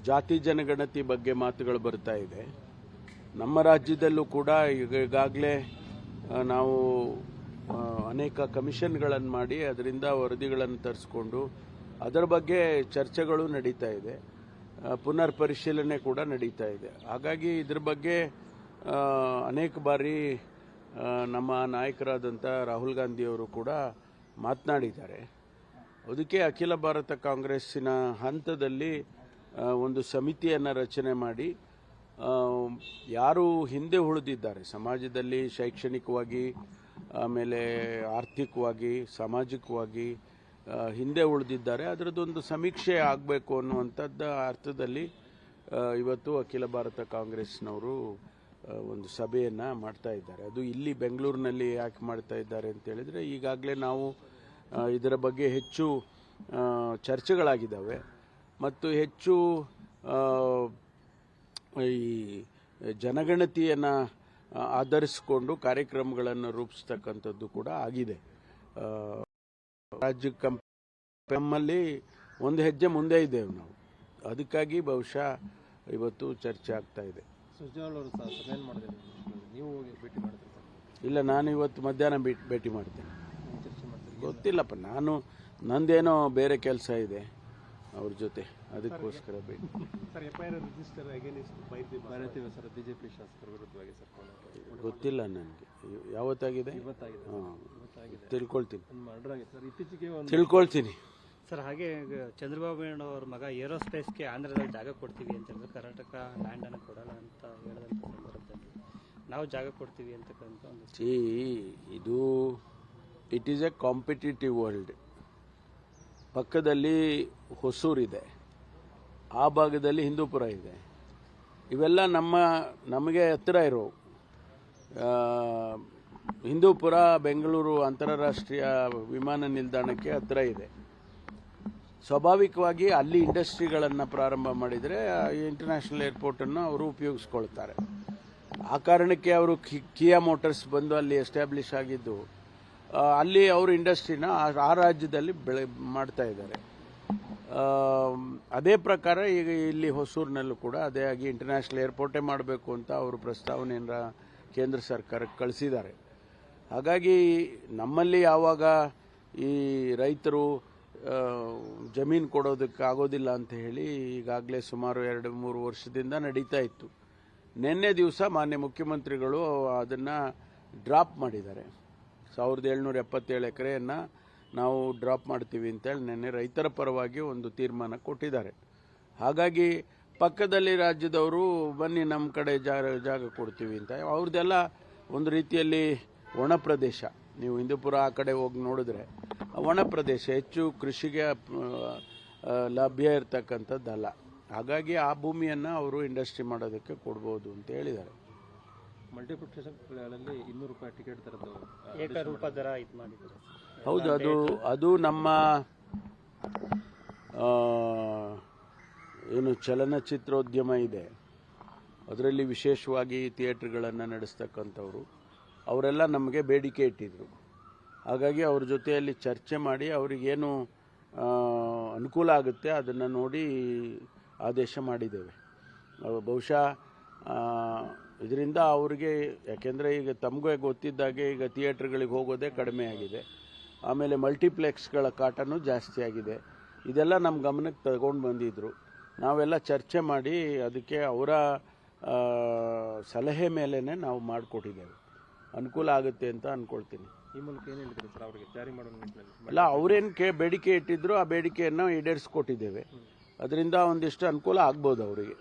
ಜಾತಿ ಜನಗಣತಿ ಬಗ್ಗೆ ಮಾತುಗಳು ಬರ್ತಾ ಇದೆ. ನಮ್ಮ ರಾಜ್ಯದಲ್ಲೂ ಕೂಡ ಈಗಾಗಲೇ ನಾವು ಅನೇಕ ಕಮಿಷನ್ಗಳನ್ನು ಮಾಡಿ ಅದರಿಂದ ವರದಿಗಳನ್ನು ತರಿಸ್ಕೊಂಡು ಅದರ ಬಗ್ಗೆ ಚರ್ಚೆಗಳು ನಡೀತಾ ಇದೆ, ಪುನರ್ ಪರಿಶೀಲನೆ ಕೂಡ ನಡೀತಾ ಇದೆ. ಹಾಗಾಗಿ ಇದ್ರ ಬಗ್ಗೆ ಅನೇಕ ಬಾರಿ ನಮ್ಮ ನಾಯಕರಾದಂಥ ರಾಹುಲ್ ಗಾಂಧಿಯವರು ಕೂಡ ಮಾತನಾಡಿದ್ದಾರೆ. ಅದಕ್ಕೆ ಅಖಿಲ ಭಾರತ ಕಾಂಗ್ರೆಸ್ಸಿನ ಹಂತದಲ್ಲಿ ಒಂದು ಸಮಿತಿಯನ್ನು ರಚನೆ ಮಾಡಿ ಯಾರು ಹಿಂದೆ ಉಳಿದಿದ್ದಾರೆ ಸಮಾಜದಲ್ಲಿ, ಶೈಕ್ಷಣಿಕವಾಗಿ, ಆಮೇಲೆ ಆರ್ಥಿಕವಾಗಿ, ಸಾಮಾಜಿಕವಾಗಿ ಹಿಂದೆ ಉಳಿದಿದ್ದಾರೆ, ಅದರದ್ದೊಂದು ಸಮೀಕ್ಷೆ ಆಗಬೇಕು ಅನ್ನುವಂಥದ್ದು ಅರ್ಥದಲ್ಲಿ ಇವತ್ತು ಅಖಿಲ ಭಾರತ ಕಾಂಗ್ರೆಸ್ನವರು ಒಂದು ಸಭೆಯನ್ನು ಮಾಡ್ತಾ ಇದ್ದಾರೆ. ಅದು ಇಲ್ಲಿ ಬೆಂಗಳೂರಿನಲ್ಲಿ ಯಾಕೆ ಮಾಡ್ತಾ ಇದ್ದಾರೆ ಅಂತ ಹೇಳಿದರೆ, ಈಗಾಗಲೇ ನಾವು ಇದರ ಬಗ್ಗೆ ಹೆಚ್ಚು ಚರ್ಚೆಗಳಾಗಿದ್ದಾವೆ ಮತ್ತು ಹೆಚ್ಚು ಈ ಜನಗಣತಿಯನ್ನು ಆಧರಿಸಿಕೊಂಡು ಕಾರ್ಯಕ್ರಮಗಳನ್ನು ರೂಪಿಸ್ತಕ್ಕಂಥದ್ದು ಕೂಡ ಆಗಿದೆ. ರಾಜ್ಯ ನಮ್ಮಲ್ಲಿ ಒಂದು ಹೆಜ್ಜೆ ಮುಂದೆ ಇದ್ದೇವೆ ನಾವು, ಅದಕ್ಕಾಗಿ ಬಹುಶಃ ಇವತ್ತು ಚರ್ಚೆ ಆಗ್ತಾ ಇದೆ. ಇಲ್ಲ, ನಾನು ಇವತ್ತು ಮಧ್ಯಾಹ್ನ ಭೇಟಿ ಮಾಡ್ತೇನೆ. ಗೊತ್ತಿಲ್ಲಪ್ಪ, ನಂದೇನೋ ಬೇರೆ ಕೆಲಸ ಇದೆ ಅವ್ರ ಜೊತೆ, ಅದಕ್ಕೋಸ್ಕರ ಭೇಟಿ. ಗೊತ್ತಿಲ್ಲ ನನಗೆ ಯಾವತ್ತಾಗಿದೆ, ತಿಳ್ಕೊಳ್ತೀನಿ ಸರ್. ಹಾಗೆ ಚಂದ್ರಬಾಬು ನಾಯ್ಡು ಅವ್ರ ಮಗ ಏರೋಸ್ಪೇಸ್ಗೆ ಆಂಧ್ರದಲ್ಲಿ ಜಾಗ ಕೊಡ್ತೀವಿ ಅಂತ ಹೇಳಿದ್ರೆ ಕರ್ನಾಟಕ ಲ್ಯಾಂಡನ್ನು ಕೊಡಲ್ಲ ಅಂತ ಹೇಳಿದಂಥ ಸಂದರ್ಭದಲ್ಲಿ ನಾವು ಜಾಗ ಕೊಡ್ತೀವಿ ಅಂತಕ್ಕಂಥ ಇದು it is A competitive world. ಪಕ್ಕದಲ್ಲಿ ಹೊಸೂರಿದೆ, ಆ ಭಾಗದಲ್ಲಿ ಹಿಂದೂಪುರ ಇದೆ. ಇವೆಲ್ಲ ನಮಗೆ ಹತ್ತಿರ ಇರೋ ಹಿಂದೂಪುರ ಬೆಂಗಳೂರು ಅಂತಾರಾಷ್ಟ್ರೀಯ ವಿಮಾನ ನಿಲ್ದಾಣಕ್ಕೆ ಹತ್ತಿರ ಇದೆ. ಸ್ವಾಭಾವಿಕವಾಗಿ ಅಲ್ಲಿ ಇಂಡಸ್ಟ್ರಿಗಳನ್ನು ಪ್ರಾರಂಭ ಮಾಡಿದರೆ ಇಂಟರ್ನ್ಯಾಷನಲ್ ಏರ್ಪೋರ್ಟನ್ನು ಅವರು ಉಪಯೋಗಿಸ್ಕೊಳ್ತಾರೆ. ಆ ಕಾರಣಕ್ಕೆ ಅವರು ಕಿಯಾ ಮೋಟಾರ್ಸ್ ಬಂದು ಅಲ್ಲಿ ಎಸ್ಟಾಬ್ಲಿಷ್ ಆಗಿದ್ದು, ಅಲ್ಲಿ ಅವರು ಇಂಡಸ್ಟ್ರಿನ ಆ ರಾಜ್ಯದಲ್ಲಿ ಮಾಡ್ತಾ ಇದ್ದಾರೆ. ಅದೇ ಪ್ರಕಾರ ಈಗ ಇಲ್ಲಿ ಹೊಸೂರಿನಲ್ಲೂ ಕೂಡ ಅದೇ ಆಗಿ ಇಂಟರ್ನ್ಯಾಷನಲ್ ಏರ್ಪೋರ್ಟೇ ಮಾಡಬೇಕು ಅಂತ ಅವರು ಪ್ರಸ್ತಾವನೆಯನ್ನು ಕೇಂದ್ರ ಸರ್ಕಾರಕ್ಕೆ ಕಳಿಸಿದ್ದಾರೆ. ಹಾಗಾಗಿ ನಮ್ಮಲ್ಲಿ ಯಾವಾಗ ಈ ರೈತರು ಜಮೀನು ಕೊಡೋದಕ್ಕೆ ಆಗೋದಿಲ್ಲ ಅಂತ ಹೇಳಿ ಈಗಾಗಲೇ ಸುಮಾರು 2-3 ವರ್ಷದಿಂದ ನಡೀತಾ ಇತ್ತು. ನಿನ್ನೆ ದಿವಸ ಮಾನ್ಯ ಮುಖ್ಯಮಂತ್ರಿಗಳು ಅದನ್ನು ಡ್ರಾಪ್ ಮಾಡಿದ್ದಾರೆ. 1777 ಎಕರೆಯನ್ನು ನಾವು ಡ್ರಾಪ್ ಮಾಡ್ತೀವಿ ಅಂತೇಳಿ ನಿನ್ನೆ ರೈತರ ಪರವಾಗಿ ಒಂದು ತೀರ್ಮಾನ ಕೊಟ್ಟಿದ್ದಾರೆ. ಹಾಗಾಗಿ ಪಕ್ಕದಲ್ಲಿ ರಾಜ್ಯದವರು ಬನ್ನಿ ನಮ್ಮ ಕಡೆ ಜಾಗ ಕೊಡ್ತೀವಿ ಅಂತ, ಅವ್ರದ್ದೆಲ್ಲ ಒಂದು ರೀತಿಯಲ್ಲಿ ಒಣ ಪ್ರದೇಶ. ನೀವು ಹಿಂದೂಪುರ ಆ ಕಡೆ ಹೋಗಿ ನೋಡಿದ್ರೆ ಒಣ ಪ್ರದೇಶ, ಹೆಚ್ಚು ಕೃಷಿಗೆ ಲಭ್ಯ ಇರತಕ್ಕಂಥದ್ದಲ್ಲ. ಹಾಗಾಗಿ ಆ ಭೂಮಿಯನ್ನು ಅವರು ಇಂಡಸ್ಟ್ರಿ ಮಾಡೋದಕ್ಕೆ ಕೊಡ್ಬೋದು ಅಂತ ಹೇಳಿದ್ದಾರೆ. ಮಲ್ಟಿಪ್ಲೆಕ್ಸ್ಗಳಲ್ಲಿ ₹200 ಟಿಕೆಟ್ ತರದ್ದು ಏಕರೂಪ ದರ ಇದು ಮಾಡಿದ್ದಾರೆ. ಹೌದು, ಅದು ನಮ್ಮ ಏನು ಚಲನಚಿತ್ರೋದ್ಯಮ ಇದೆ, ಅದರಲ್ಲಿ ವಿಶೇಷವಾಗಿ ಥಿಯೇಟ್ರ್ಗಳನ್ನು ನಡೆಸ್ತಕ್ಕಂಥವ್ರು ಅವರೆಲ್ಲ ನಮಗೆ ಬೇಡಿಕೆ ಇಟ್ಟಿದ್ರು. ಹಾಗಾಗಿ ಅವ್ರ ಜೊತೆಯಲ್ಲಿ ಚರ್ಚೆ ಮಾಡಿ ಅವರಿಗೇನು ಅನುಕೂಲ ಆಗುತ್ತೆ ಅದನ್ನು ನೋಡಿ ಆದೇಶ ಮಾಡಿದ್ದೇವೆ. ಬಹುಶಃ ಇದರಿಂದ ಅವರಿಗೆ, ಯಾಕೆಂದರೆ ಈಗ ತಮಗೂ ಗೊತ್ತಿದ್ದಾಗೆ ಈಗ ಥಿಯೇಟ್ರ್ಗಳಿಗೆ ಹೋಗೋದೇ ಕಡಿಮೆ ಆಗಿದೆ, ಆಮೇಲೆ ಮಲ್ಟಿಪ್ಲೆಕ್ಸ್ಗಳ ಕಾಟನೂ ಜಾಸ್ತಿ ಆಗಿದೆ. ಇದೆಲ್ಲ ನಮ್ಮ ಗಮನಕ್ಕೆ ತಗೊಂಡು ಬಂದಿದ್ದರು. ನಾವೆಲ್ಲ ಚರ್ಚೆ ಮಾಡಿ ಅದಕ್ಕೆ ಅವರ ಸಲಹೆ ಮೇಲೇ ನಾವು ಮಾಡಿಕೊಟ್ಟಿದ್ದೇವೆ. ಅನುಕೂಲ ಆಗುತ್ತೆ ಅಂತ ಅಂದ್ಕೊಳ್ತೀನಿ. ಈ ಮೂಲಕ ಏನು ಹೇಳಿದ್ರು ಸರ್ ಅವರಿಗೆ ಜಾರಿ ಮಾಡೋ ನಿಟ್ಟಿನಲ್ಲಿ? ಅಲ್ಲ, ಅವರೇನು ಬೇಡಿಕೆ ಇಟ್ಟಿದ್ರು ಆ ಬೇಡಿಕೆಯನ್ನು ಈಡೇರಿಸ್ಕೊಟ್ಟಿದ್ದೇವೆ. ಅದರಿಂದ ಒಂದಿಷ್ಟು ಅನುಕೂಲ ಆಗ್ಬೋದು ಅವರಿಗೆ.